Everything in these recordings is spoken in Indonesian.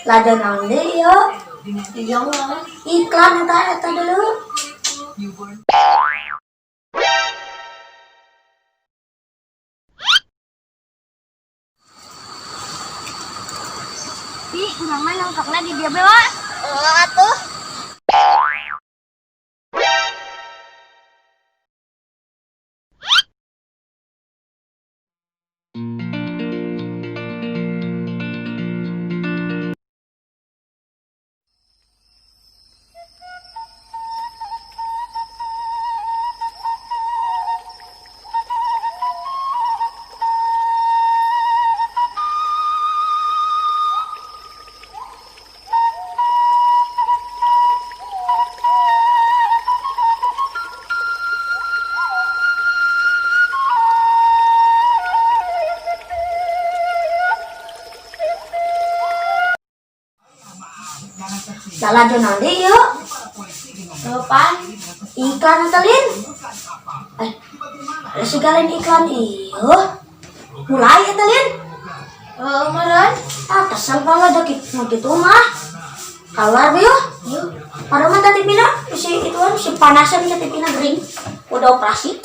Lada naon deui yo? Iya mah. Iklan eta dulu. Urang mah nongkrongna di dia bae wa. Atuh. Lada naon deui yo? Sopan. Iklan telin. Segala iklan iyo. Mulai ya telin. Meureun. Kesel banget da kitu mah. Keluar yuk. Yuk. Padahal mah tadi pina si ituan si panasan si pina gering. Udah operasi.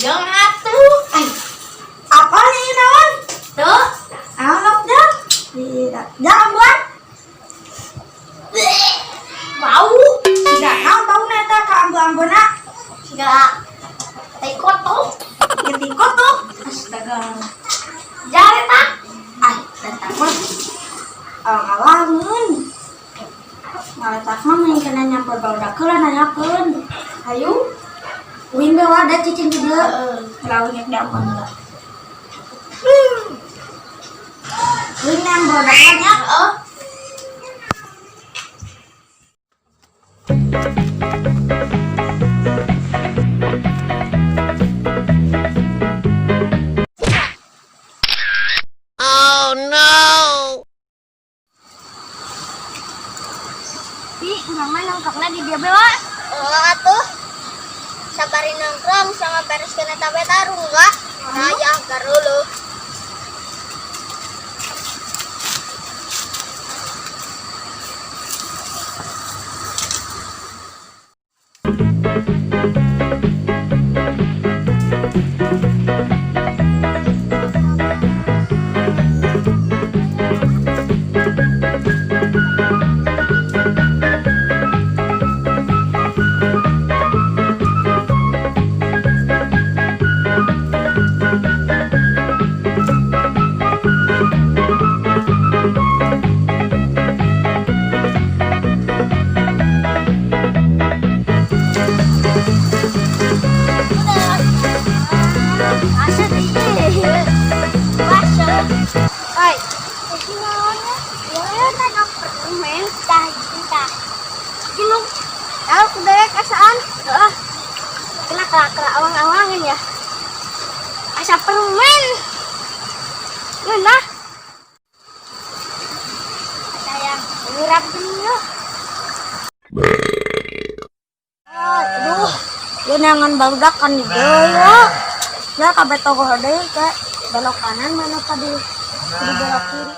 Yang atuh. Apa nih naon? Tuh. Anggap dah. Jangan buat. Bau. Tidak naon bau neta ka ambu-ambuna. Siga tai kotok. Ganti kotok. Astaga. Jare tak. Datang mah. Awangun. Malah tak mah kena nyampur barudak heula nanyakeun. Hayu. Uing bae wadah cicing di dieu. Launyak da ampun heula. Uing nang barudak banyak. Urang mah nongkrongna di dia bae wa. Atuh. Sabari nongkrong sama bereskeun eta bae tarung enggak? Nah, ya garulu. Kena awang-awangin ya. Asa permen. Nah. Sayang, ngirap dulu. Aduh, dia nangan barudak kan di deui. Ya kabeh togoh deui ke belok kanan mana tadi di belok kiri.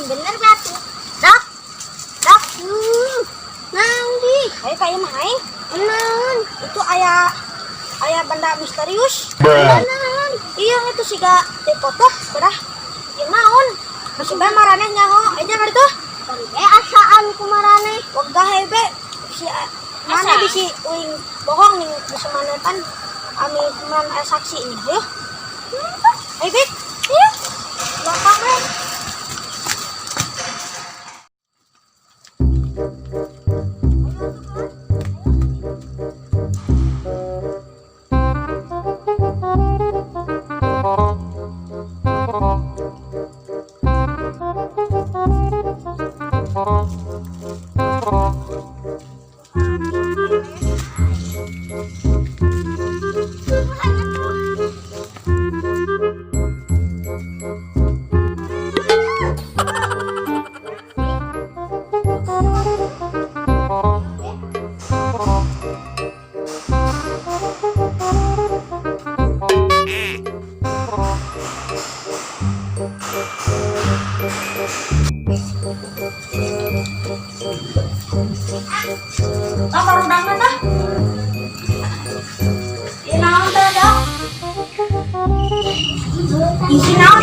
Bener gak tuh? Dok. Nanti. Kayak main. Naon? Itu ayah benda misterius. Naon? Iya itu sih gak dipotong, sudah. Yang naon? Masih bae maraneh nyaho. Aja nggak itu? Asaan kumarane. Wegah hebe. Si mana bisi uing bohong nih bisa manetan. Ami teman saksi ini. Ayo. Ayo Bik. Iya. Belakang deh.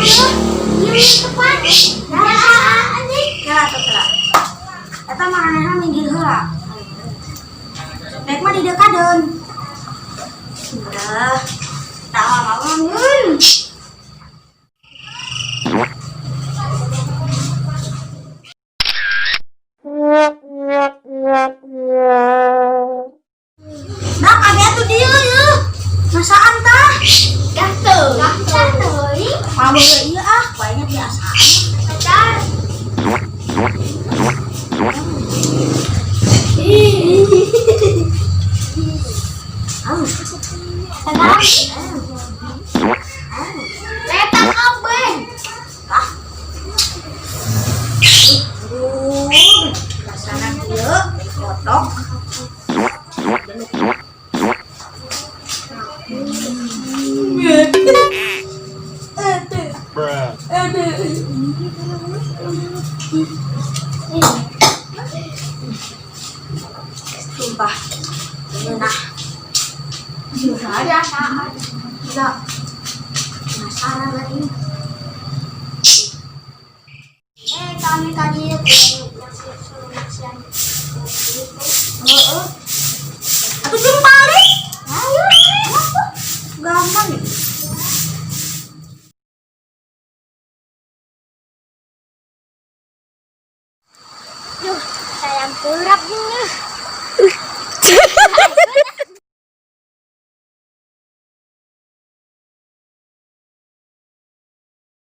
ya. Iya tepat. Nah, anjing. Kela tuh kela. Eta makanan minggir heula. Baik mah di dekadeun. Udah. Tak lama-lama. Nah, kabeh atuh dieu ya. Masaan tah? Gatel. Mabok ieu ah, banyak biasa. Bentar. Tenang. Letak kabeh. Tah. Rasana dieu kodok. Sumpah. Nah. Sudah ada saat. Enggak. Penasaran lagi. Kami tadi Atau jumpa nih. Ayo. Gampang nih. Sayang kurap nih.